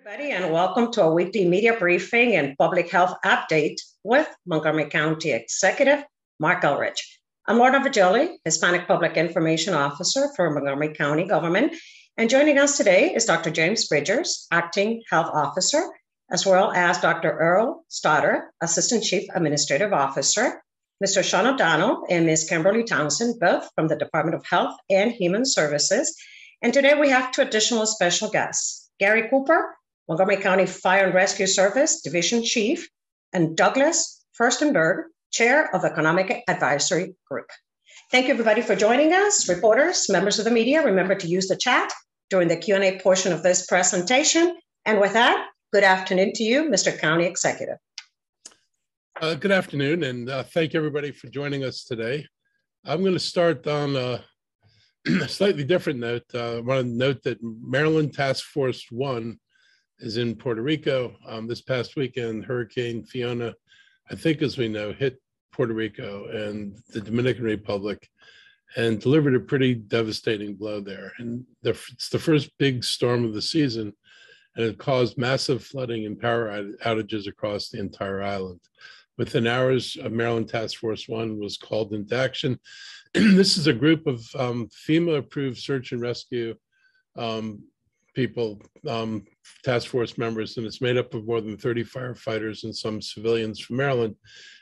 Everybody, and welcome to a weekly media briefing and public health update with Montgomery County Executive Mark Elridge. I'm Lorna Vigili, Hispanic Public Information Officer for Montgomery County Government, and joining us today is Dr. James Bridgers, Acting Health Officer, as well as Dr. Earl Stoddard, Assistant Chief Administrative Officer, Mr. Sean O'Donnell and Ms. Kimberly Townsend, both from the Department of Health and Human Services. And today we have two additional special guests, Gary Cooper, Montgomery County Fire and Rescue Service Division Chief, and Douglas Furstenberg, Chair of Economic Advisory Group. Thank you, everybody, for joining us. Reporters, members of the media, remember to use the chat during the Q&A portion of this presentation. And with that, good afternoon to you, Mr. County Executive. Good afternoon, and thank you, everybody, for joining us today. I'm going to start on a slightly different note. I want to note that Maryland Task Force 1 is in Puerto Rico. This past weekend, Hurricane Fiona, I think as we know, hit Puerto Rico and the Dominican Republic and delivered a pretty devastating blow there. And it's the first big storm of the season, and it caused massive flooding and power outages across the entire island. Within hours, Maryland Task Force 1 was called into action. This is a group of FEMA-approved search and rescue people, task force members, and it's made up of more than 30 firefighters and some civilians from Maryland,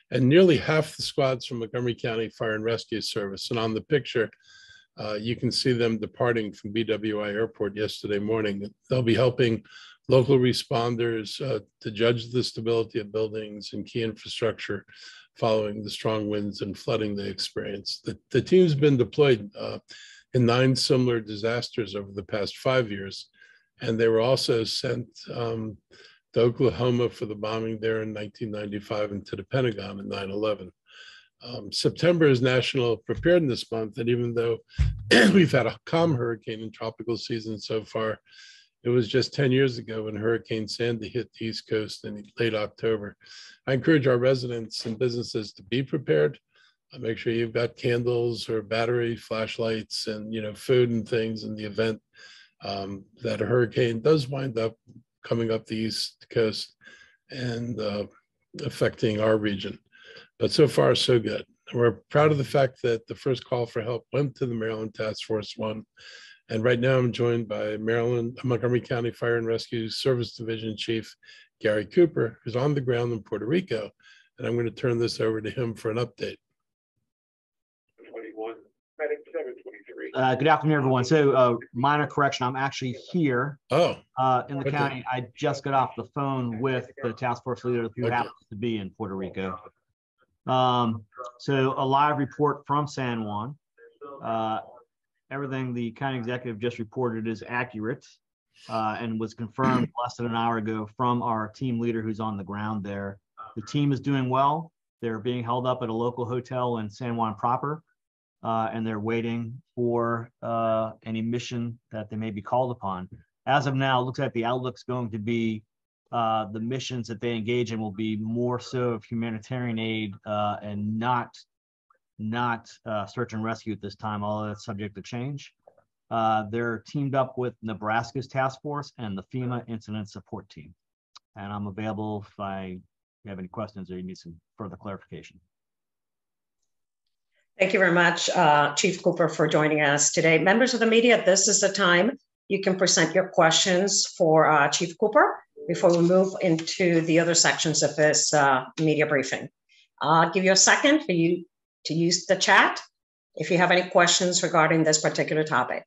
and nearly half the squads from Montgomery County Fire and Rescue Service. And on the picture, you can see them departing from BWI Airport yesterday morning. They'll be helping local responders to judge the stability of buildings and key infrastructure following the strong winds and flooding they experienced. The team's been deployed in 9 similar disasters over the past 5 years. And they were also sent to Oklahoma for the bombing there in 1995 and to the Pentagon in 9/11. September is National Preparedness Month, and even though we've had a calm hurricane and tropical season so far, it was just 10 years ago when Hurricane Sandy hit the East Coast in late October. I encourage our residents and businesses to be prepared. Make sure you've got candles or battery flashlights and food and things in the event that a hurricane does wind up coming up the East Coast and affecting our region. But so far, so good. We're proud of the fact that the first call for help went to the Maryland Task Force 1. And right now I'm joined by Montgomery County Fire and Rescue Service Division Chief Gary Cooper, who's on the ground in Puerto Rico. And I'm going to turn this over to him for an update. Good afternoon, everyone. So minor correction, I'm actually here in the county. I just got off the phone with the task force leader who happens to be in Puerto Rico. So a live report from San Juan. Everything the county executive just reported is accurate and was confirmed less than an hour ago from our team leader who's on the ground there. The team is doing well. They're being held up at a local hotel in San Juan proper. And they're waiting for any mission that they may be called upon. As of now, it looks like the outlook's going to be the missions that they engage in will be more so of humanitarian aid and not search and rescue at this time, although that's subject to change. They're teamed up with Nebraska's task force and the FEMA Incident Support Team. And I'm available if you have any questions or you need some further clarification. Thank you very much, Chief Cooper, for joining us today. Members of the media, this is the time you can present your questions for Chief Cooper before we move into the other sections of this media briefing. I'll give you a second for you to use the chat if you have any questions regarding this particular topic.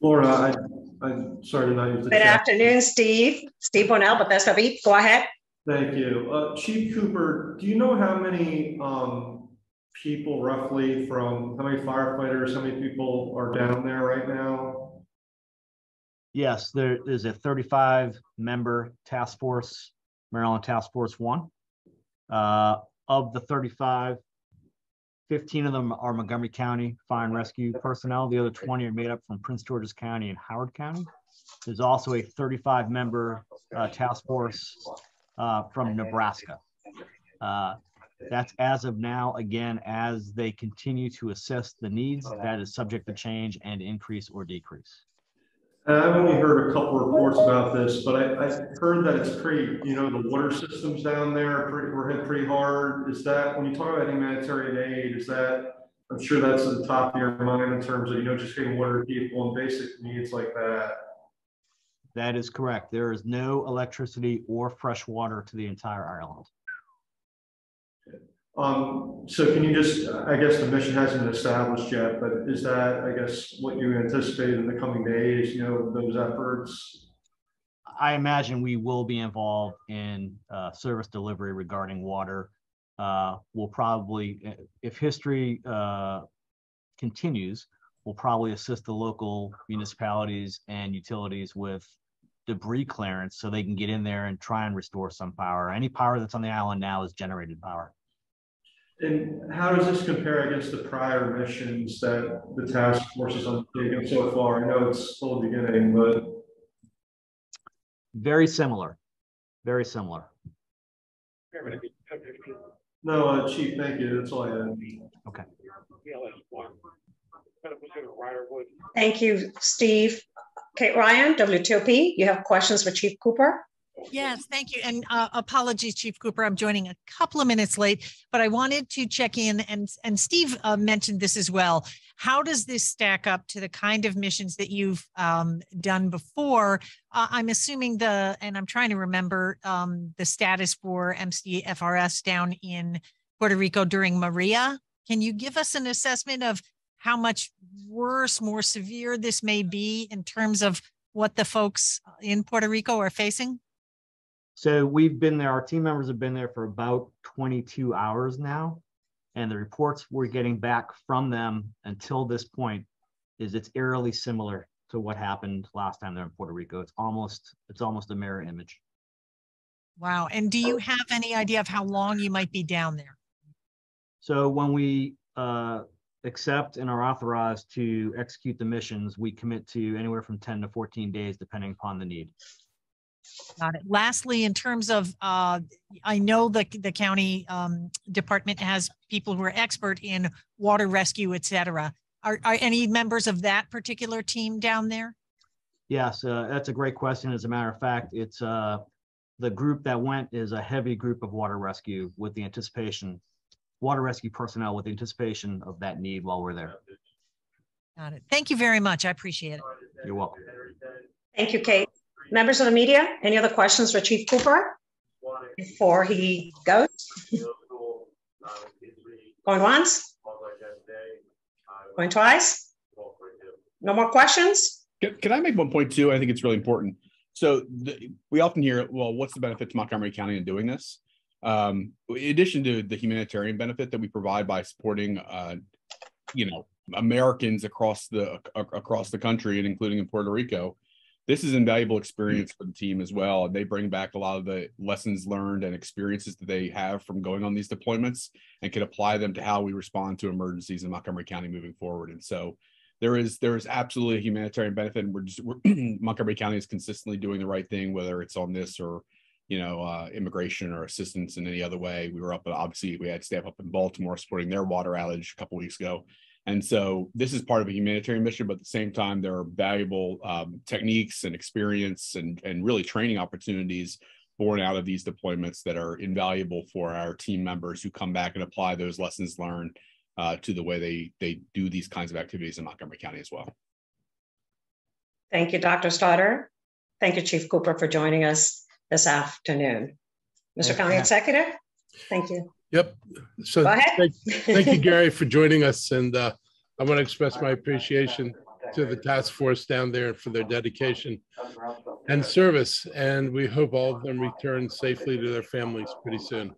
Laura, I'm sorry to not use the chat. Good afternoon, Steve. Steve Bonnell, but that's David. Go ahead. Thank you. Chief Cooper, do you know how many people roughly how many firefighters, how many people are down there right now? Yes, there is a 35-member task force, Maryland Task Force 1. Of the 35, 15 of them are Montgomery County Fire and Rescue personnel. The other 20 are made up from Prince George's County and Howard County. There's also a 35-member task force from Nebraska. That's as of now. Again, as they continue to assess the needs, that is subject to change and increase or decrease. I've only heard a couple reports about this, but I heard that it's pretty, the water systems down there were hit pretty hard. Is that, when you talk about humanitarian aid, is that, I'm sure that's at the top of your mind in terms of, just getting water to people and basic needs like that? That is correct. There is no electricity or fresh water to the entire island. So can you just, I guess the mission hasn't been established yet, but is that, I guess, what you anticipate in the coming days, those efforts? I imagine we will be involved in service delivery regarding water. We'll probably, if history continues, we'll probably assist the local municipalities and utilities with debris clearance so they can get in there and try and restore some power. Any power that's on the island now is generated power. And how does this compare against the prior missions that the task force has undertaken so far? I know it's still the beginning, but very similar. Very similar. No, Chief, thank you. That's all I had. Okay. Thank you, Steve. Kate Ryan, WTOP, you have questions for Chief Cooper? Yes, thank you. And apologies, Chief Cooper, I'm joining a couple of minutes late, but I wanted to check in, and Steve mentioned this as well. How does this stack up to the kind of missions that you've done before? I'm assuming and I'm trying to remember the status for MCFRS down in Puerto Rico during Maria. Can you give us an assessment of how much worse, more severe this may be in terms of what the folks in Puerto Rico are facing? So we've been there, our team members have been there for about 22 hours now. And the reports we're getting back from them until this point is it's eerily similar to what happened last time they're in Puerto Rico. It's almost a mirror image. Wow. And do you have any idea of how long you might be down there? So when we accept and are authorized to execute the missions, we commit to anywhere from 10 to 14 days, depending upon the need. Got it. Lastly, in terms of, I know the county department has people who are expert in water rescue, et cetera. Are any members of that particular team down there? Yes, that's a great question. As a matter of fact, it's the group that went is a heavy group of water rescue with the anticipation, water rescue personnel with the anticipation of that need while we're there. Got it. Thank you very much. I appreciate it. You're welcome. Thank you, Kate. Members of the media, any other questions for Chief Cooper before he goes? Going once? Going twice? No more questions? Can I make one point too? I think it's really important. So we often hear, well, what's the benefit to Montgomery County in doing this? In addition to the humanitarian benefit that we provide by supporting, Americans across the country and including in Puerto Rico, this is invaluable experience for the team as well. And they bring back a lot of the lessons learned and experiences that they have from going on these deployments and can apply them to how we respond to emergencies in Montgomery County moving forward. And so there is absolutely a humanitarian benefit. And Montgomery County is consistently doing the right thing, whether it's on this or, immigration or assistance in any other way. We were up, obviously we had staff up in Baltimore supporting their water outage a couple of weeks ago. And so this is part of a humanitarian mission, but at the same time, there are valuable techniques and experience and really training opportunities born out of these deployments that are invaluable for our team members who come back and apply those lessons learned to the way they do these kinds of activities in Montgomery County as well. Thank you, Dr. Stoddard. Thank you, Chief Cooper, for joining us this afternoon. Mr. County Executive, thank you. Yep. So thank you, Gary, for joining us. And I want to express my appreciation to the task force down there for their dedication and service. And we hope all of them return safely to their families pretty soon.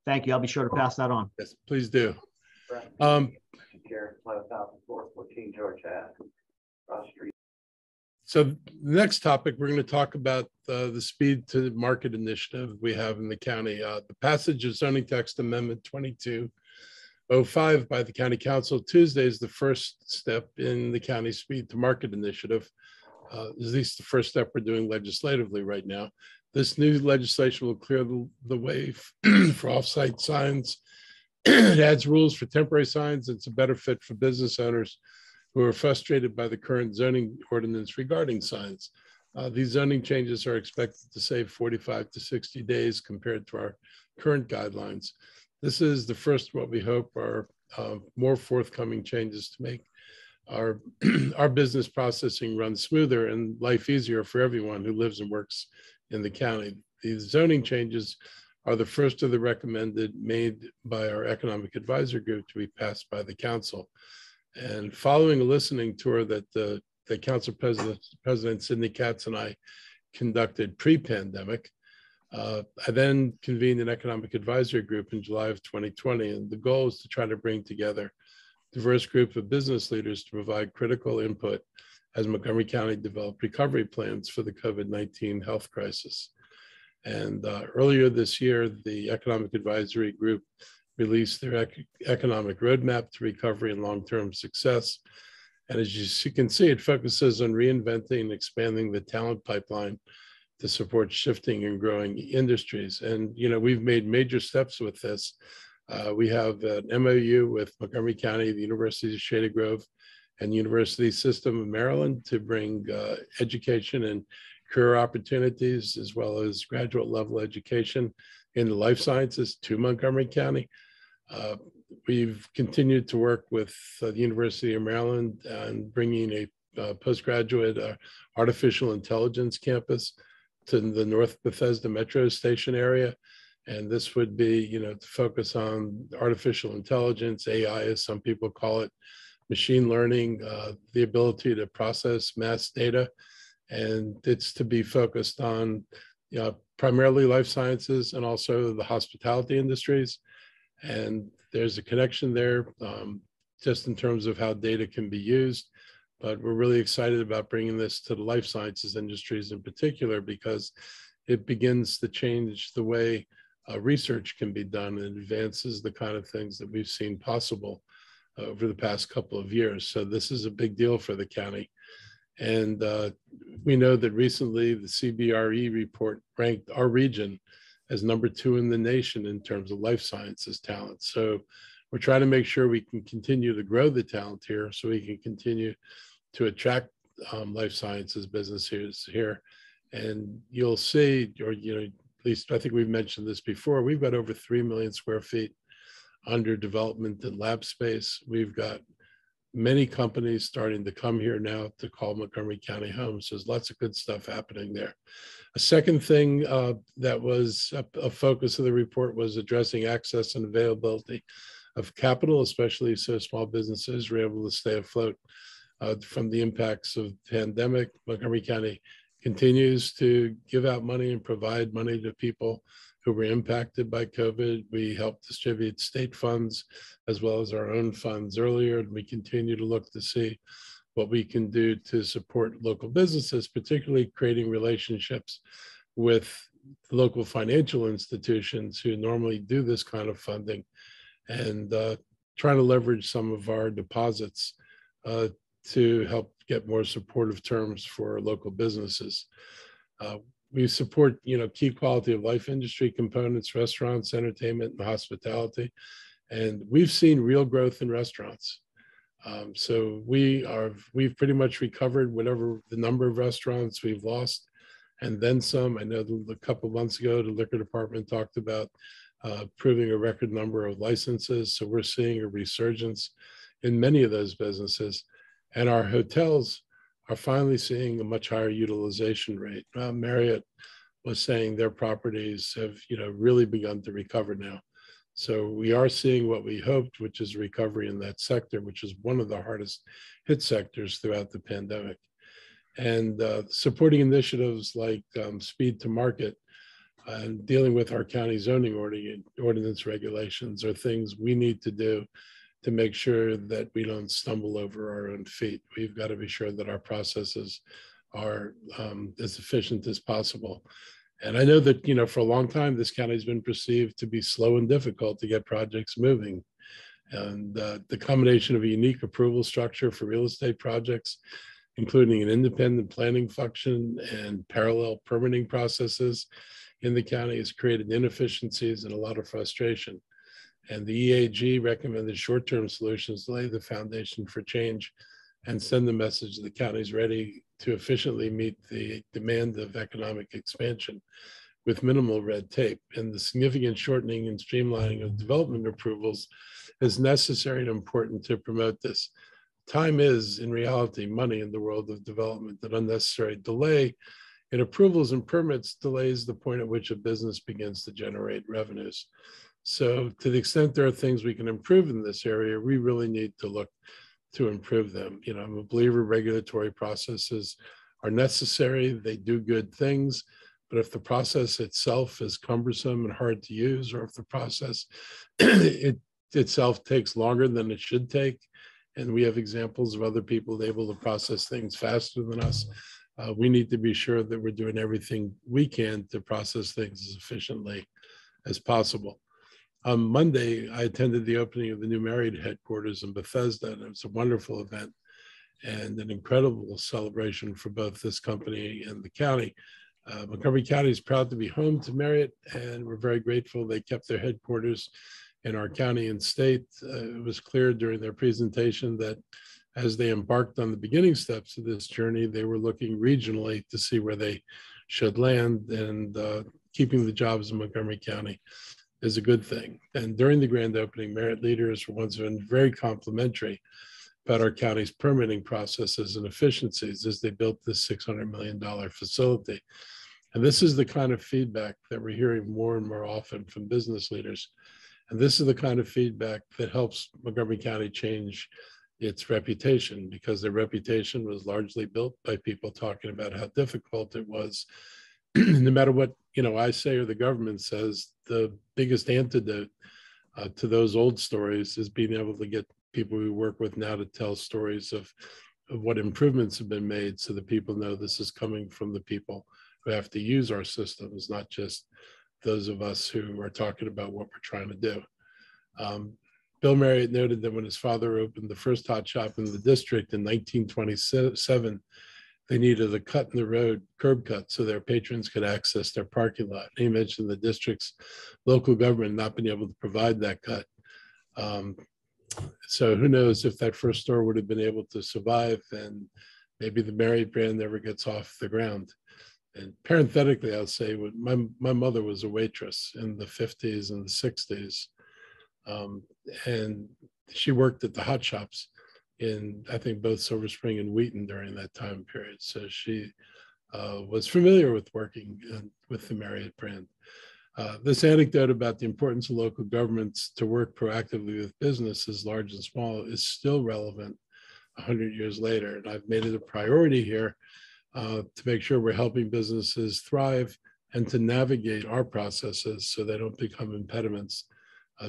Thank you. I'll be sure to pass that on. Yes, please do. So the next topic, we're going to talk about the Speed to Market initiative we have in the county. The passage of zoning text amendment 2205 by the County Council Tuesday is the first step in the county Speed to Market initiative. At least the first step we're doing legislatively right now. This new legislation will clear the way for off-site signs. It adds rules for temporary signs. It's a better fit for business owners who are frustrated by the current zoning ordinance regarding signs. These zoning changes are expected to save 45 to 60 days compared to our current guidelines. This is the first, what we hope are more forthcoming changes to make our, our business processing run smoother and life easier for everyone who lives and works in the county. These zoning changes are the first of the recommended made by our economic advisor group to be passed by the council. And following a listening tour that the council president Sidney Katz and I conducted pre-pandemic, I then convened an economic advisory group in July of 2020. And the goal is to try to bring together a diverse group of business leaders to provide critical input as Montgomery County developed recovery plans for the COVID-19 health crisis. And earlier this year, the economic advisory group released their economic roadmap to recovery and long-term success. And as you can see, it focuses on reinventing and expanding the talent pipeline to support shifting and growing industries. And, you know, we've made major steps with this. We have an MOU with Montgomery County, the University of Shady Grove, and University System of Maryland to bring education and career opportunities, as well as graduate level education in the life sciences to Montgomery County. We've continued to work with the University of Maryland on bringing a postgraduate artificial intelligence campus to the North Bethesda Metro Station area. And this would be, you know, to focus on artificial intelligence, AI, as some people call it, machine learning, the ability to process mass data. And it's to be focused on, you know, primarily life sciences and also the hospitality industries. And there's a connection there just in terms of how data can be used. But we're really excited about bringing this to the life sciences industries in particular, because it begins to change the way research can be done and advances the kind of things that we've seen possible over the past couple of years. So this is a big deal for the county. And we know that recently the CBRE report ranked our region as #2 in the nation in terms of life sciences talent. So we're trying to make sure we can continue to grow the talent here so we can continue to attract life sciences businesses here. And you'll see, or, you know, at least I think we've mentioned this before, we've got over 3 million square feet under development and lab space. We've got many companies starting to come here now to call Montgomery County home. So there's lots of good stuff happening there. A second thing that was a focus of the report was addressing access and availability of capital, especially so small businesses were able to stay afloat from the impacts of the pandemic. Montgomery County continues to give out money and provide money to people who were impacted by COVID. We helped distribute state funds as well as our own funds earlier, and we continue to look to see what we can do to support local businesses, particularly creating relationships with local financial institutions who normally do this kind of funding, and trying to leverage some of our deposits to help get more supportive terms for local businesses. We support, you know, key quality of life industry components, restaurants, entertainment, and hospitality. And we've seen real growth in restaurants. So we've pretty much recovered whatever the number of restaurants we've lost, and then some. I know a couple of months ago, the liquor department talked about approving a record number of licenses. So we're seeing a resurgence in many of those businesses. And our hotels are finally seeing a much higher utilization rate. Marriott was saying their properties have, you know, really begun to recover now. So we are seeing what we hoped, which is recovery in that sector, which is one of the hardest hit sectors throughout the pandemic. And supporting initiatives like speed to market and dealing with our county zoning ordinance regulations are things we need to do to make sure that we don't stumble over our own feet. We've got to be sure that our processes are as efficient as possible. And I know that, you know, for a long time, this county has been perceived to be slow and difficult to get projects moving. And the combination of a unique approval structure for real estate projects, including an independent planning function and parallel permitting processes in the county, has created inefficiencies and a lot of frustration. And the EAG recommended short-term solutions to lay the foundation for change and send the message the county is ready to efficiently meet the demand of economic expansion with minimal red tape. And the significant shortening and streamlining of development approvals is necessary and important to promote this. Time is, in reality, money in the world of development. An unnecessary delay in approvals and permits delays the point at which a business begins to generate revenues. So to the extent there are things we can improve in this area, we really need to look to improve them. You know, I'm a believer regulatory processes are necessary. They do good things. But if the process itself is cumbersome and hard to use, or if the process itself takes longer than it should take, and we have examples of other people able to process things faster than us, we need to be sure that we're doing everything we can to process things as efficiently as possible. On Monday, I attended the opening of the new Marriott headquarters in Bethesda, and it was a wonderful event and an incredible celebration for both this company and the county. Montgomery County is proud to be home to Marriott, and we're very grateful they kept their headquarters in our county and state. It was clear during their presentation that as they embarked on the beginning steps of this journey, they were looking regionally to see where they should land, and keeping the jobs in Montgomery County is a good thing. And during the grand opening, Marriott leaders were once again very complimentary about our county's permitting processes and efficiencies as they built this $600 million facility. And this is the kind of feedback that we're hearing more and more often from business leaders. And this is the kind of feedback that helps Montgomery County change its reputation, because their reputation was largely built by people talking about how difficult it was. No matter what, you know, I say or the government says, the biggest antidote to those old stories is being able to get people we work with now to tell stories of what improvements have been made, so that people know this is coming from the people who have to use our systems, not just those of us who are talking about what we're trying to do. Bill Marriott noted that when his father opened the first hot shop in the district in 1927, they needed a cut in the road, curb cut, so their patrons could access their parking lot. He mentioned the district's local government not being able to provide that cut. So who knows if that first store would have been able to survive, and maybe the Marriott brand never gets off the ground. And parenthetically, I'll say, my mother was a waitress in the 50s and the 60s. And she worked at the hot shops in, I think, both Silver Spring and Wheaton during that time period. So she was familiar with working with the Marriott brand. This anecdote about the importance of local governments to work proactively with businesses, large and small, is still relevant 100 years later. And I've made it a priority here to make sure we're helping businesses thrive and to navigate our processes so they don't become impediments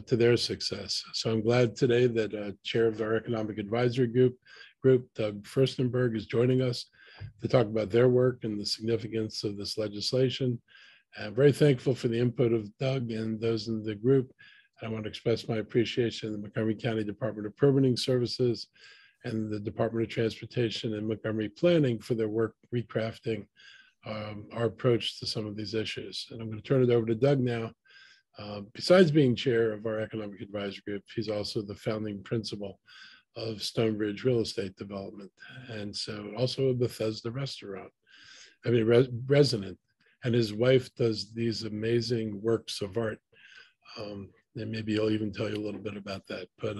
to their success. So I'm glad today that Chair of our Economic Advisory Group, Doug Furstenberg, is joining us to talk about their work and the significance of this legislation. I'm very thankful for the input of Doug and those in the group. I want to express my appreciation to the Montgomery County Department of Permitting Services and the Department of Transportation and Montgomery Planning for their work recrafting our approach to some of these issues. And I'm going to turn it over to Doug now. Besides being chair of our Economic Advisory Group, he's also the founding principal of Stonebridge Real Estate Development, and so also a Bethesda restaurant, resident. And his wife does these amazing works of art. And maybe he'll even tell you a little bit about that. But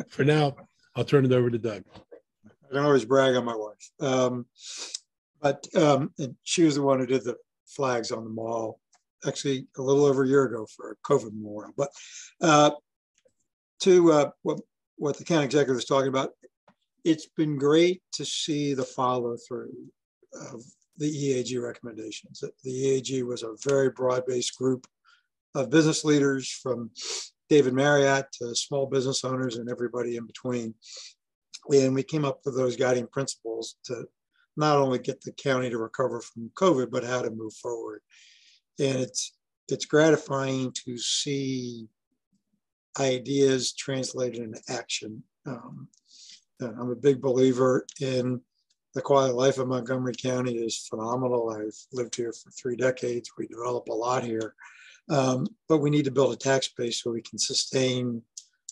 for now, I'll turn it over to Doug. I don't always brag on my wife. And she was the one who did the flags on the mall, actually a little over a year ago for a COVID memorial. But to what the county executive was talking about, it's been great to see the follow through of the EAG recommendations. The EAG was a very broad-based group of business leaders, from David Marriott to small business owners and everybody in between. And we came up with those guiding principles to not only get the county to recover from COVID, but how to move forward. And it's gratifying to see ideas translated into action. I'm a big believer in the quality of life of Montgomery County is phenomenal. I've lived here for 3 decades. We develop a lot here, but we need to build a tax base so we can sustain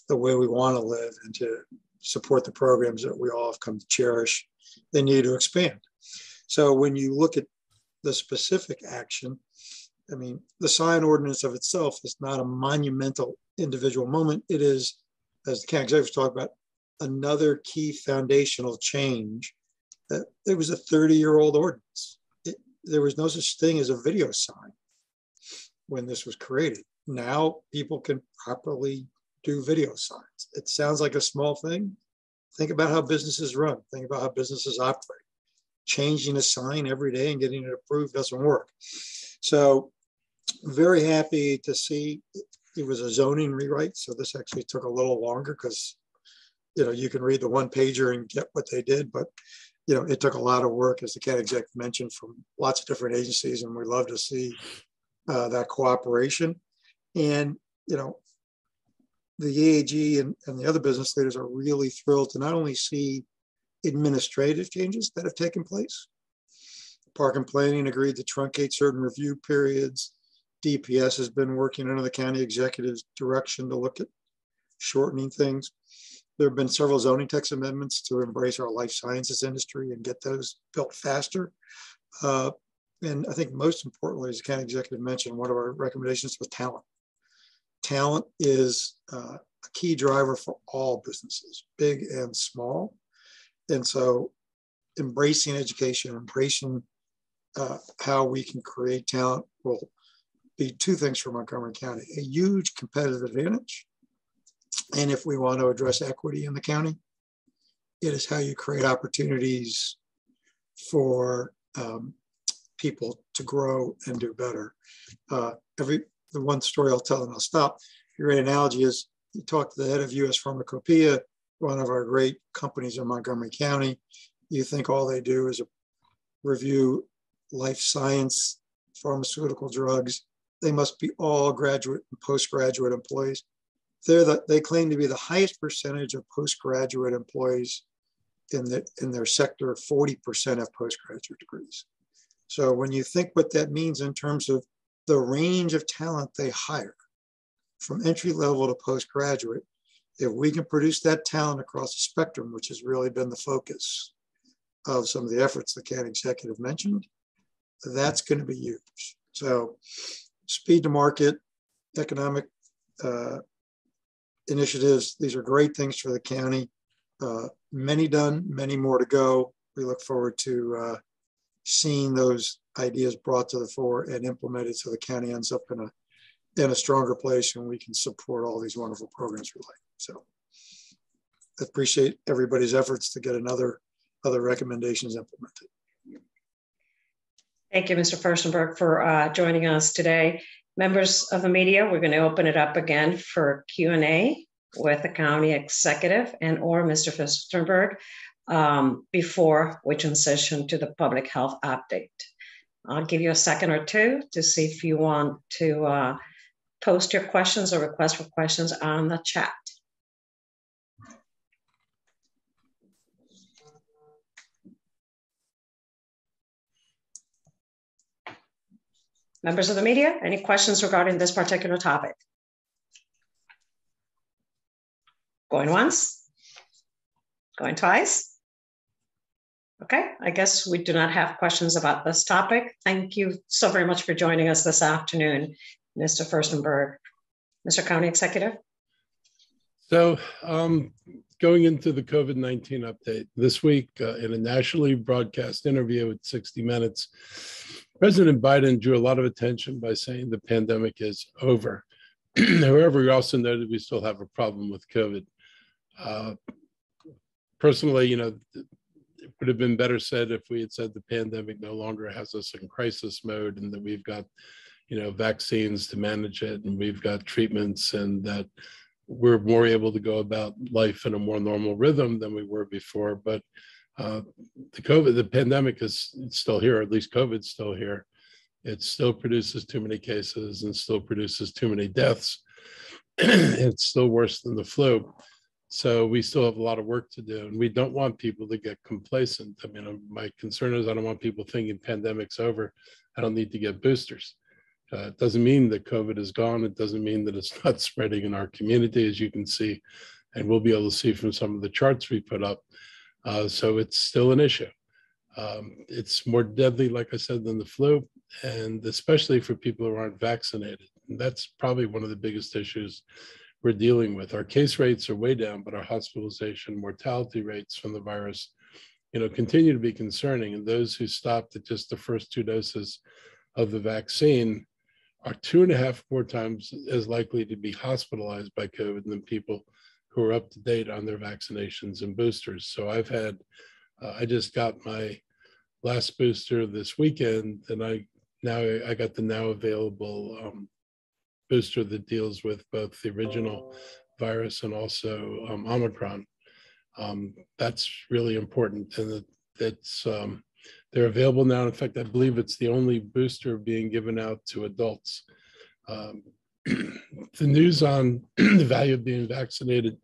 the way we want to live and to support the programs that we all have come to cherish, they need to expand. So when you look at the specific action, I mean, the sign ordinance of itself is not a monumental individual moment. It is, as the county executive talked about, another key foundational change. That it was a 30-year-old ordinance. There was no such thing as a video sign when this was created. Now people can properly do video signs. It sounds like a small thing. Think about how businesses run. Think about how businesses operate. Changing a sign every day and getting it approved doesn't work. So very happy to see it was a zoning rewrite. So this actually took a little longer because, you can read the one pager and get what they did, but it took a lot of work, as the county exec mentioned, from lots of different agencies, and we love to see that cooperation. And the EAG and the other business leaders are really thrilled to not only see administrative changes that have taken place. Park and Planning agreed to truncate certain review periods. DPS has been working under the county executive's direction to look at shortening things. There have been several zoning text amendments to embrace our life sciences industry and get those built faster. And I think most importantly, as the county executive mentioned, one of our recommendations was talent. Talent is a key driver for all businesses, big and small. And so embracing education, embracing how we can create talent will be two things for Montgomery County: a huge competitive advantage. And if we want to address equity in the county, it is how you create opportunities for people to grow and do better. The one story I'll tell and I'll stop. Your analogy is you talk to the head of US Pharmacopoeia, one of our great companies in Montgomery County. You think all they do is review life science, pharmaceutical drugs. They must be all graduate and postgraduate employees. They claim to be the highest percentage of postgraduate employees in their sector. 40% have postgraduate degrees. So when you think what that means in terms of the range of talent they hire, from entry level to postgraduate, if we can produce that talent across the spectrum, which has really been the focus of some of the efforts the county executive mentioned, that's going to be huge. So speed to market, economic initiatives, these are great things for the county. Many done, many more to go. We look forward to seeing those ideas brought to the fore and implemented so the county ends up in a stronger place and we can support all these wonderful programs we like. So I appreciate everybody's efforts to get other recommendations implemented. Thank you, Mr. Furstenberg, for joining us today. Members of the media, we're going to open it up again for Q&A with the county executive and or Mr. Furstenberg before we transition to the public health update. I'll give you a second or two to see if you want to post your questions or request for questions on the chat. Members of the media, any questions regarding this particular topic? Going once? Going twice? Okay, I guess we do not have questions about this topic. Thank you so very much for joining us this afternoon, Mr. Furstenberg. Mr. County Executive? So going into the COVID-19 update, this week in a nationally broadcast interview at 60 Minutes, President Biden drew a lot of attention by saying the pandemic is over. However, we also noted we still have a problem with COVID. Personally, it would have been better said if we had said the pandemic no longer has us in crisis mode and that we've got, vaccines to manage it and we've got treatments and that we're more able to go about life in a more normal rhythm than we were before. But the pandemic is still here, or at least COVID's still here. It still produces too many cases and still produces too many deaths. It's still worse than the flu. So we still have a lot of work to do, and we don't want people to get complacent. I mean, my concern is I don't want people thinking pandemic's over. I don't need to get boosters. It doesn't mean that COVID is gone. It doesn't mean that it's not spreading in our community. As you can see, and we'll be able to see from some of the charts we put up. So it's still an issue. It's more deadly, like I said, than the flu, and especially for people who aren't vaccinated. And that's probably one of the biggest issues we're dealing with. Our case rates are way down, but our hospitalization mortality rates from the virus, continue to be concerning. And those who stopped at just the first 2 doses of the vaccine are 2.5 more times as likely to be hospitalized by COVID than people who are up to date on their vaccinations and boosters. So I just got my last booster this weekend, and I got the now available booster that deals with both the original virus and also Omicron. That's really important, and they're available now. In fact, I believe it's the only booster being given out to adults. The news on the value of being vaccinated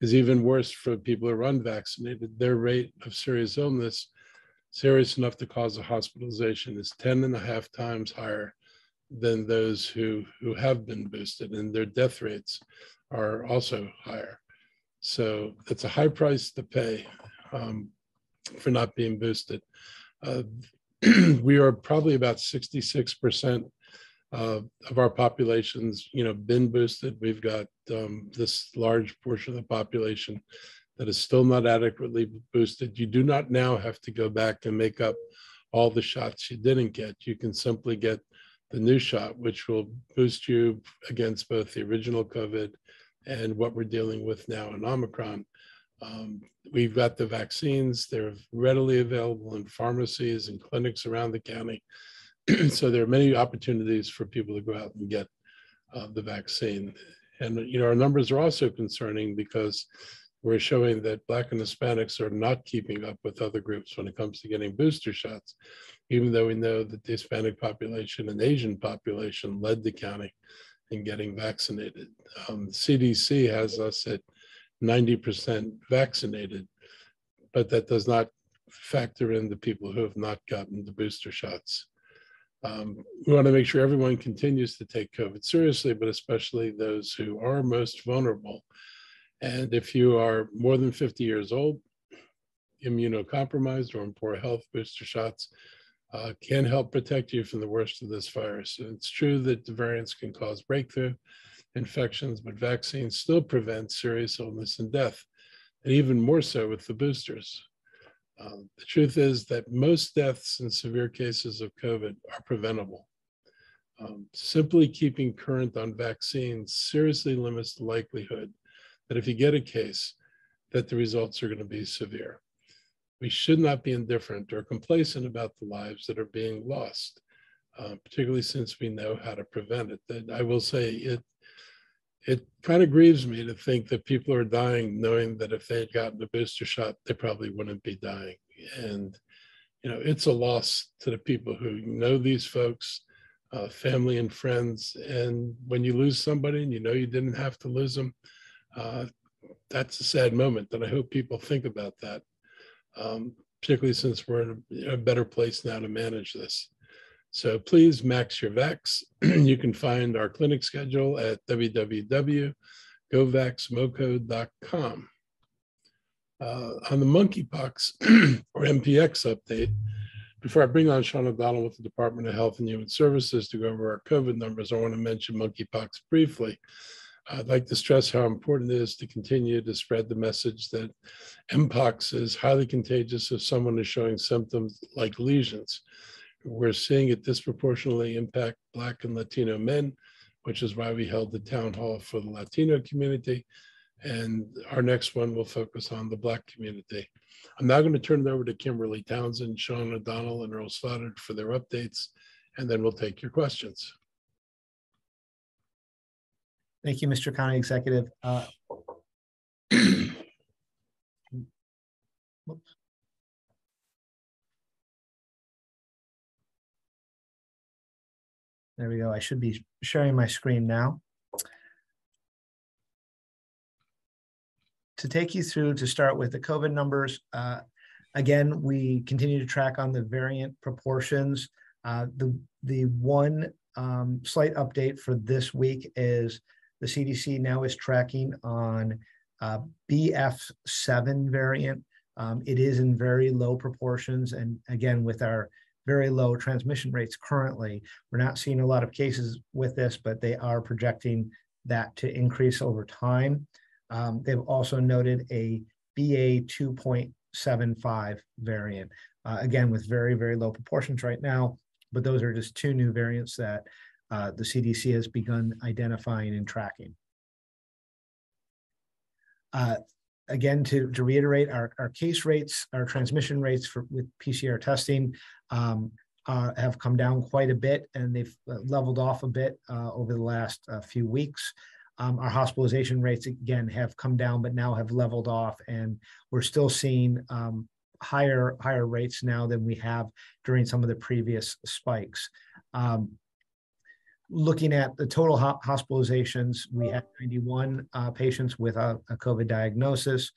is even worse for people who are unvaccinated. Their rate of serious illness, serious enough to cause a hospitalization, is 10.5 times higher than those who have been boosted, and their death rates are also higher. So it's a high price to pay for not being boosted. We are probably about 66% of our population's, been boosted. We've got this large portion of the population that is still not adequately boosted. You do not now have to go back and make up all the shots you didn't get. You can simply get the new shot, which will boost you against both the original COVID and what we're dealing with now in Omicron. We've got the vaccines. They're readily available in pharmacies and clinics around the county. So there are many opportunities for people to go out and get the vaccine. And, our numbers are also concerning because we're showing that Black and Hispanics are not keeping up with other groups when it comes to getting booster shots, even though we know that the Hispanic population and Asian population led the county in getting vaccinated. CDC has us at 90% vaccinated, but that does not factor in the people who have not gotten the booster shots. We want to make sure everyone continues to take COVID seriously, but especially those who are most vulnerable. And if you are more than 50 years old, immunocompromised, or in poor health, booster shots can help protect you from the worst of this virus. And it's true that the variants can cause breakthrough infections, but vaccines still prevent serious illness and death, and even more so with the boosters. The truth is that most deaths in severe cases of COVID are preventable. Simply keeping current on vaccines seriously limits the likelihood that if you get a case, that the results are going to be severe. We should not be indifferent or complacent about the lives that are being lost, particularly since we know how to prevent it. That I will say it kind of grieves me to think that people are dying knowing that if they had gotten a booster shot, they probably wouldn't be dying. And, it's a loss to the people who know these folks, family and friends. And when you lose somebody and you didn't have to lose them, that's a sad moment. And I hope people think about that, particularly since we're in a better place now to manage this. So please max your vax. You can find our clinic schedule at www.govaxmoco.com. On the monkeypox or MPX update, before I bring on Sean O'Donnell with the Department of Health and Human Services to go over our COVID numbers, I want to mention monkeypox briefly. I'd like to stress how important it is to continue to spread the message that Mpox is highly contagious if someone is showing symptoms like lesions. We're seeing it disproportionately impact Black and Latino men, which is why we held the town hall for the Latino community. And our next one will focus on the Black community. I'm now going to turn it over to Kimberly Townsend, Sean O'Donnell, and Earl Stoddard for their updates, and then we'll take your questions. Thank you, Mr. County Executive. There we go. I should be sharing my screen now. To take you through, to start with the COVID numbers, again, we continue to track on the variant proportions. The one slight update for this week is the CDC now is tracking on BF7 variant. It is in very low proportions. And again, with our very low transmission rates currently, we're not seeing a lot of cases with this, but they are projecting that to increase over time. They've also noted a BA 2.75 variant, again, with very, very low proportions right now, but those are just two new variants that the CDC has begun identifying and tracking. Again, to reiterate, our case rates, our transmission rates with PCR testing have come down quite a bit, and they've leveled off a bit over the last few weeks. Our hospitalization rates, again, have come down, but now have leveled off, and we're still seeing higher rates now than we have during some of the previous spikes. Looking at the total hospitalizations, we had 91 patients with a COVID diagnosis.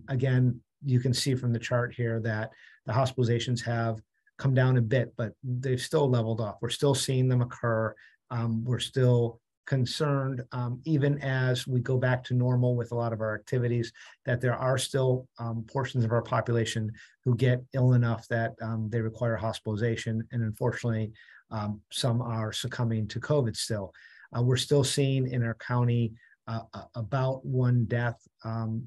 Again, you can see from the chart here that the hospitalizations have come down a bit, but they've still leveled off. We're still seeing them occur. We're still concerned, even as we go back to normal with a lot of our activities, that there are still portions of our population who get ill enough that they require hospitalization. And unfortunately, some are succumbing to COVID still. We're still seeing in our county about one death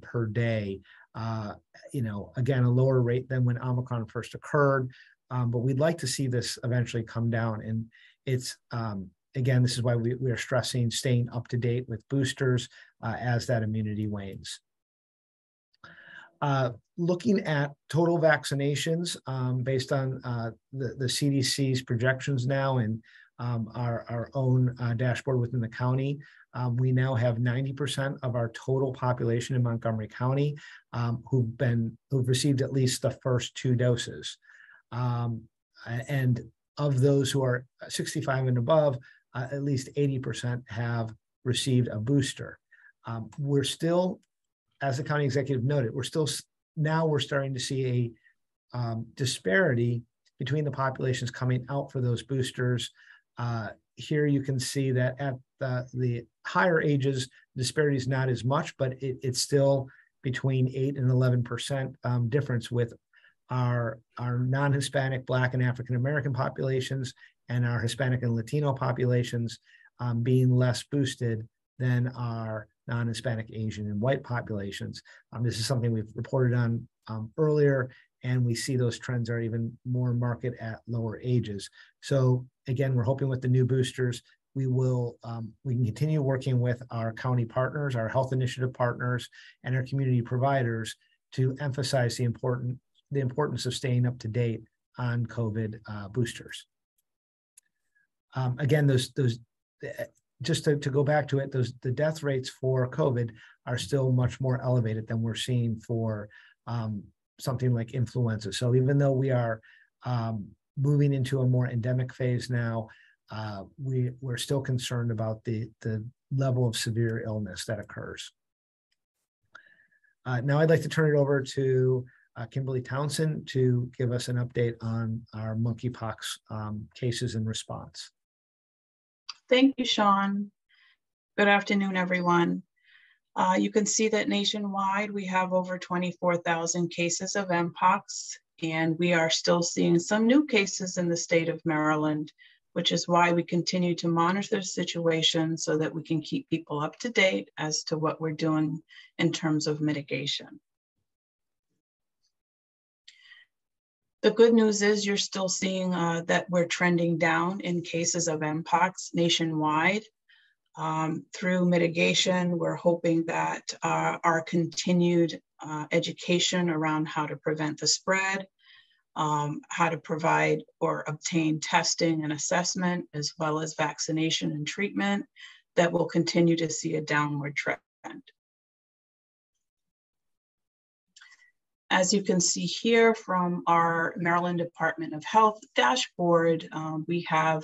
per day. Again, a lower rate than when Omicron first occurred, but we'd like to see this eventually come down. And it's, again, this is why we are stressing staying up to date with boosters as that immunity wanes. Looking at total vaccinations based on the CDC's projections now and our own dashboard within the county, we now have 90% of our total population in Montgomery County who've received at least the first 2 doses. And of those who are 65 and above, at least 80% have received a booster. We're still, as the county executive noted, we're starting to see a disparity between the populations coming out for those boosters. Here you can see that at the higher ages, the disparity is not as much, but it's still between 8 and 11% difference with our non-Hispanic, Black, and African-American populations and our Hispanic and Latino populations being less boosted than our non-Hispanic, Asian, and white populations. This is something we've reported on earlier, and we see those trends are even more marked at lower ages. So again, we're hoping with the new boosters, we can continue working with our county partners, our health initiative partners, and our community providers to emphasize the importance of staying up to date on COVID boosters. Again, just to go back to it, the death rates for COVID are still much more elevated than we're seeing for something like influenza. So even though we are moving into a more endemic phase now, we're still concerned about the level of severe illness that occurs. Now I'd like to turn it over to Kimberly Townsend to give us an update on our monkeypox cases and response. Thank you, Sean. Good afternoon, everyone. You can see that nationwide, we have over 24,000 cases of Mpox, and we are still seeing some new cases in the state of Maryland, which is why we continue to monitor the situation so that we can keep people up to date as to what we're doing in terms of mitigation. The good news is you're still seeing that we're trending down in cases of Mpox nationwide. Through mitigation, we're hoping that our continued education around how to prevent the spread, how to provide or obtain testing and assessment, as well as vaccination and treatment, that will continue to see a downward trend. As you can see here from our Maryland Department of Health dashboard, we have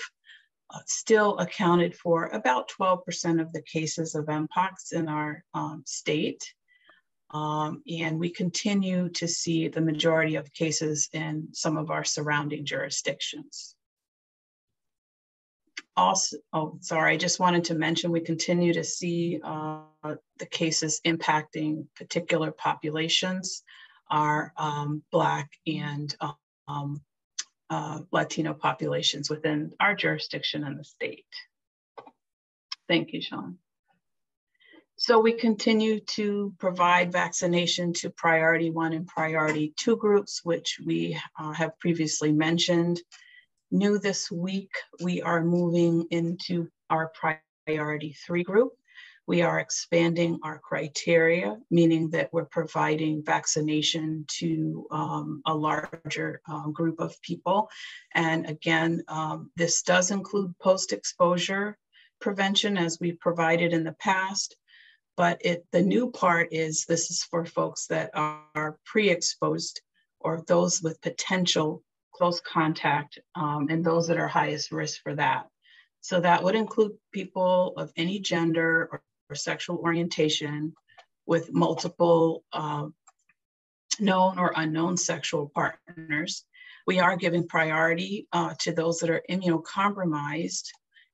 still accounted for about 12% of the cases of Mpox in our state. And we continue to see the majority of cases in some of our surrounding jurisdictions. Also, oh, sorry, I just wanted to mention we continue to see the cases impacting particular populations, our Black and Latino populations within our jurisdiction and the state. Thank you, Sean. So we continue to provide vaccination to priority 1 and priority 2 groups, which we have previously mentioned. New this week, we are moving into our priority 3 group. We are expanding our criteria, meaning that we're providing vaccination to a larger group of people. And again, this does include post-exposure prevention as we provided in the past. But the new part is this is for folks that are pre-exposed or those with potential close contact and those that are highest risk for that. So that would include people of any gender or sexual orientation with multiple known or unknown sexual partners. We are giving priority to those that are immunocompromised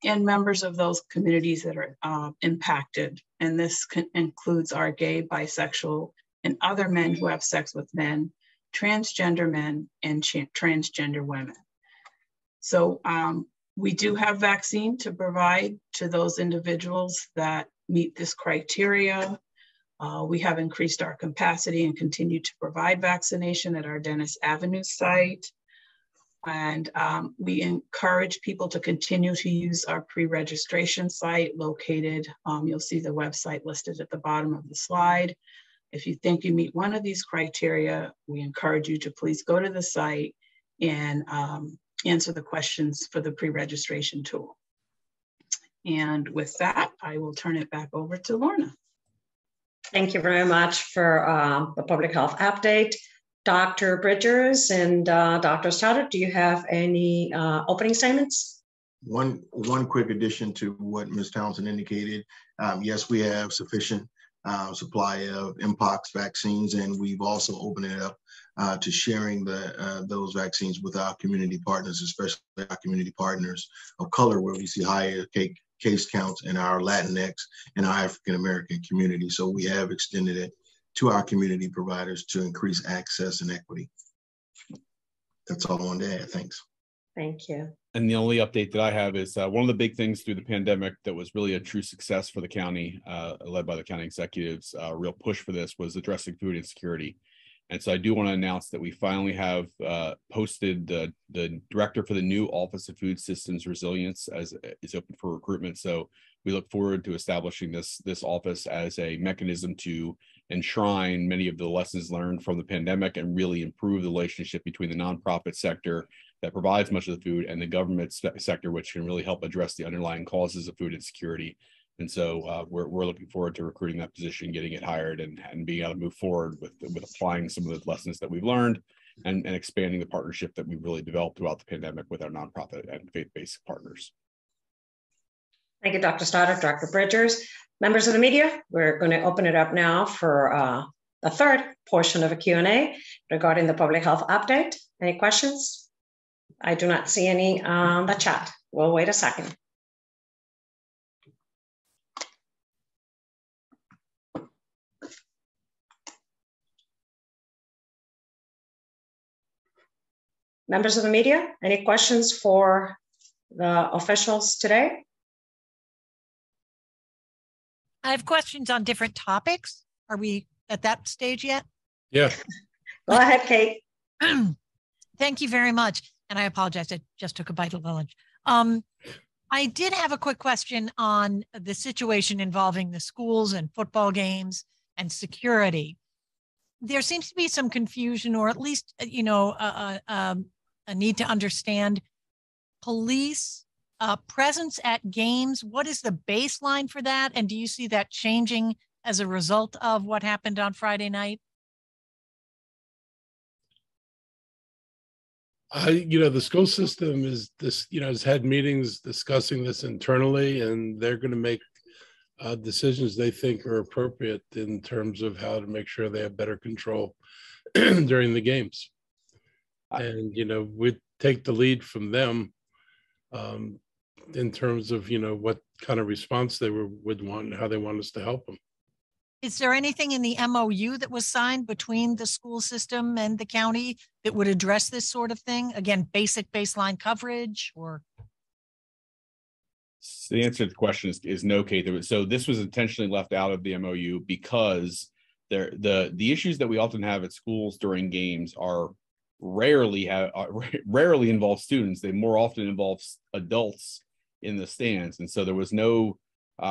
and members of those communities that are impacted. And this includes our gay, bisexual, and other men who have sex with men, transgender men, and transgender women. So we do have vaccine to provide to those individuals that meet this criteria. We have increased our capacity and continue to provide vaccination at our Dennis Avenue site. And we encourage people to continue to use our pre-registration site located. You'll see the website listed at the bottom of the slide. If you think you meet one of these criteria, we encourage you to please go to the site and answer the questions for the pre-registration tool. And with that, I will turn it back over to Lorna. Thank you very much for the public health update. Dr. Bridgers and Dr. Stoddard, do you have any opening statements? One quick addition to what Ms. Townsend indicated. Yes, we have sufficient supply of Mpox vaccines, and we've also opened it up to sharing those vaccines with our community partners, especially our community partners of color, where we see higher case counts in our Latinx and our African American community. So we have extended it to our community providers to increase access and equity. That's all I wanted to add. Thanks. Thank you. And the only update that I have is one of the big things through the pandemic that was really a true success for the county, led by the county executives, real push for this was addressing food insecurity. And so I do want to announce that we finally have posted the director for the new Office of Food Systems Resilience as is open for recruitment. So we look forward to establishing this office as a mechanism to enshrine many of the lessons learned from the pandemic and really improve the relationship between the nonprofit sector that provides much of the food and the government sector, which can really help address the underlying causes of food insecurity. And so we're looking forward to recruiting that position, getting it hired, and being able to move forward with applying some of the lessons that we've learned and expanding the partnership that we've really developed throughout the pandemic with our nonprofit and faith-based partners. Thank you, Dr. Stoddard, Dr. Bridgers. Members of the media, we're going to open it up now for the third portion of a Q&A regarding the public health update. Any questions? I do not see any on the chat. We'll wait a second. Members of the media, any questions for the officials today? I have questions on different topics. Are we at that stage yet? Yeah. Go ahead, Kate. Thank you very much. And I apologize, I just took a bite of lunch. I did have a quick question on the situation involving the schools and football games and security. There seems to be some confusion, or at least, a need to understand police presence at games. What is the baseline for that? And do you see that changing as a result of what happened on Friday night? The school system is has had meetings discussing this internally, and they're going to make decisions they think are appropriate in terms of how to make sure they have better control during the games. And, we take the lead from them. in terms of, what kind of response they would want and how they want us to help them. Is there anything in the MOU that was signed between the school system and the county that would address this sort of thing? Again, basic baseline coverage or? So the answer to the question is no, Kate. So this was intentionally left out of the MOU because the issues that we often have at schools during games are rarely involve students. They more often involve adults in the stands, and so there was no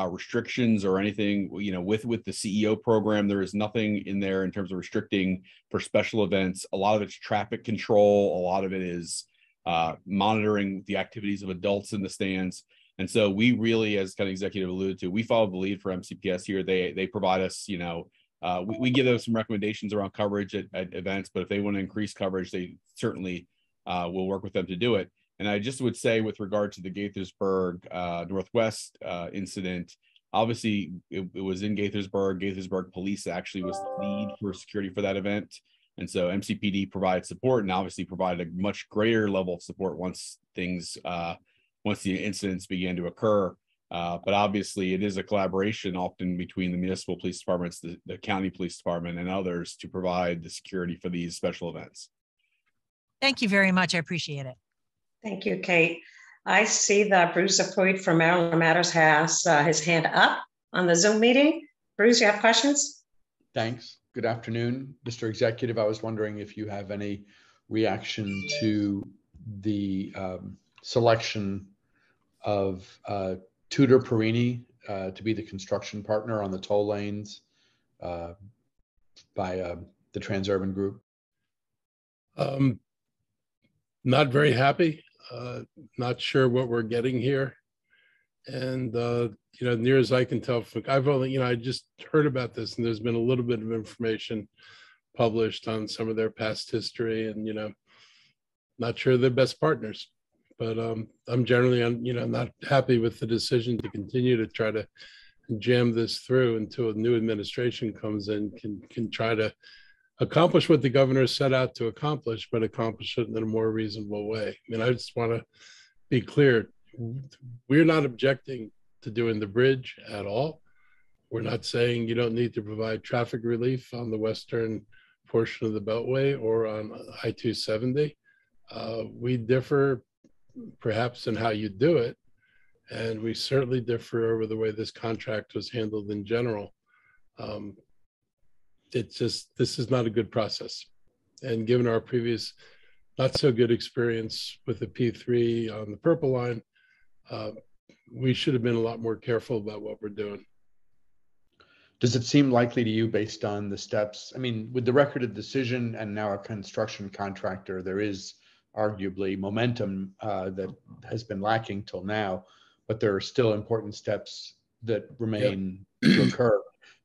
restrictions or anything. With the CEO program, there is nothing in there in terms of restricting for special events. A lot of it's traffic control. A lot of it is monitoring the activities of adults in the stands. And so we really, as kind of executive alluded to, we follow the lead for MCPS here. They provide us, we give them some recommendations around coverage at events, but if they want to increase coverage, they certainly will work with them to do it. And I just would say with regard to the Gaithersburg Northwest incident, obviously it was in Gaithersburg. Gaithersburg police actually was the lead for security for that event. And so MCPD provided support and obviously provided a much greater level of support once the incidents began to occur. But obviously it is a collaboration often between the municipal police departments, the county police department, and others to provide the security for these special events. Thank you very much. I appreciate it. Thank you, Kate. I see that Bruce Apoid from Maryland Matters has his hand up on the Zoom meeting. Bruce, you have questions? Thanks. Good afternoon, Mr. Executive. I was wondering if you have any reaction to the selection of Tudor Perini to be the construction partner on the toll lanes by the Transurban Group. Not very happy. Not sure what we're getting here. And, near as I can tell, I've only, I just heard about this, and there's been a little bit of information published on some of their past history, and, not sure they're best partners. But I'm generally, not happy with the decision to continue to try to jam this through until a new administration comes in, can try to accomplish what the governor set out to accomplish, but accomplish it in a more reasonable way. I just want to be clear. We're not objecting to doing the bridge at all. We're not saying you don't need to provide traffic relief on the western portion of the Beltway or on I-270. We differ perhaps in how you do it, and we certainly differ over the way this contract was handled in general. This is not a good process. And given our previous not so good experience with the P3 on the Purple Line, we should have been a lot more careful about what we're doing. Does it seem likely to you, based on the steps? With the record of decision and now a construction contractor, there is arguably momentum that has been lacking till now, but there are still important steps that remain to occur.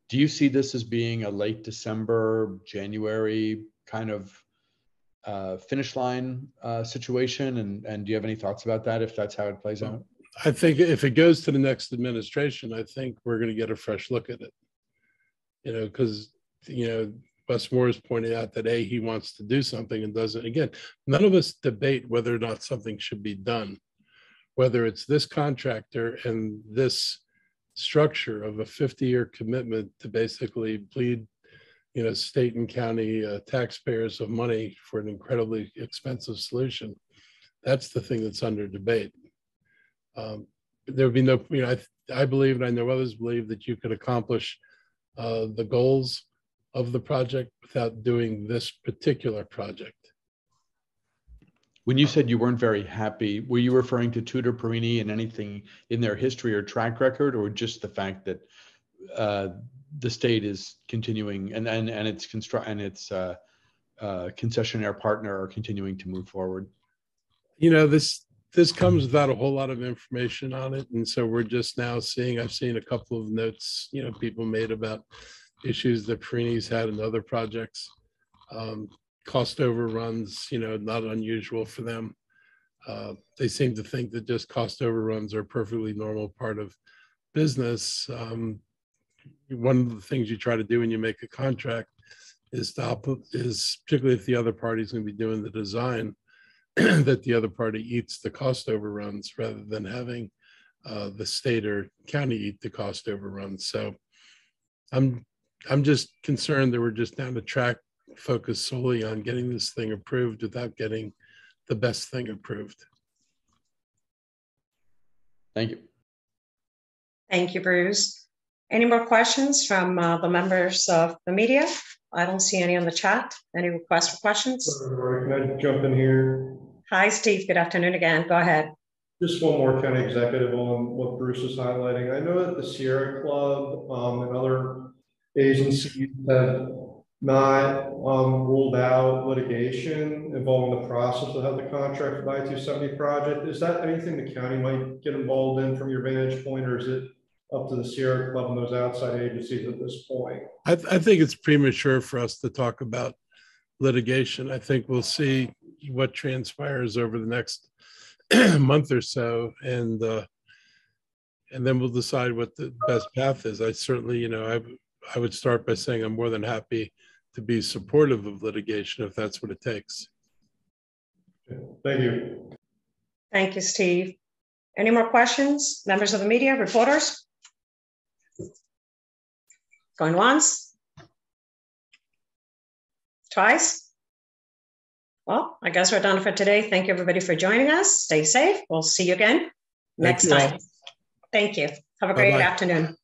Do you see this as being a late December, January kind of finish line situation? And do you have any thoughts about that, if that's how it plays out? I think if it goes to the next administration, I think we're going to get a fresh look at it. Because, Wes Moore is pointing out that he wants to do something and doesn't. Again, none of us debate whether or not something should be done, whether it's this contractor and this structure of a 50-year commitment to basically bleed, state and county taxpayers of money for an incredibly expensive solution. That's the thing that's under debate. There would be no, I believe, and I know others believe, that you could accomplish the goals of the project without doing this particular project. When you said you weren't very happy, were you referring to Tudor Perini and anything in their history or track record, or just the fact that the state is continuing and its concessionaire partner are continuing to move forward? This comes without a whole lot of information on it, and so we're just now seeing. I've seen a couple of notes, people made about issues that Perini's had in other projects. Cost overruns, not unusual for them. They seem to think that just cost overruns are a perfectly normal part of business. One of the things you try to do when you make a contract is particularly if the other party is going to be doing the design, that the other party eats the cost overruns rather than having the state or county eat the cost overruns. So I'm just concerned that we're just down the track focused solely on getting this thing approved without getting the best thing approved. Thank you. Thank you, Bruce. Any more questions from the members of the media? I don't see any on the chat. Any requests for questions? Can I jump in here? Hi, Steve. Good afternoon again. Go ahead. Just one more county executive on what Bruce is highlighting. I know that the Sierra Club and other agencies have not ruled out litigation involving the process of how the contract for the I-270 project. Is that anything the county might get involved in from your vantage point, or is it up to the Sierra Club and those outside agencies at this point? I think it's premature for us to talk about litigation. I think we'll see what transpires over the next month or so, and then we'll decide what the best path is. I certainly, I would start by saying I'm more than happy to be supportive of litigation if that's what it takes. Thank you. Thank you, Steve. Any more questions? Members of the media, reporters? Going once? Twice? Well, I guess we're done for today. Thank you, everybody, for joining us. Stay safe. We'll see you again next time. Thank you. Have a great afternoon.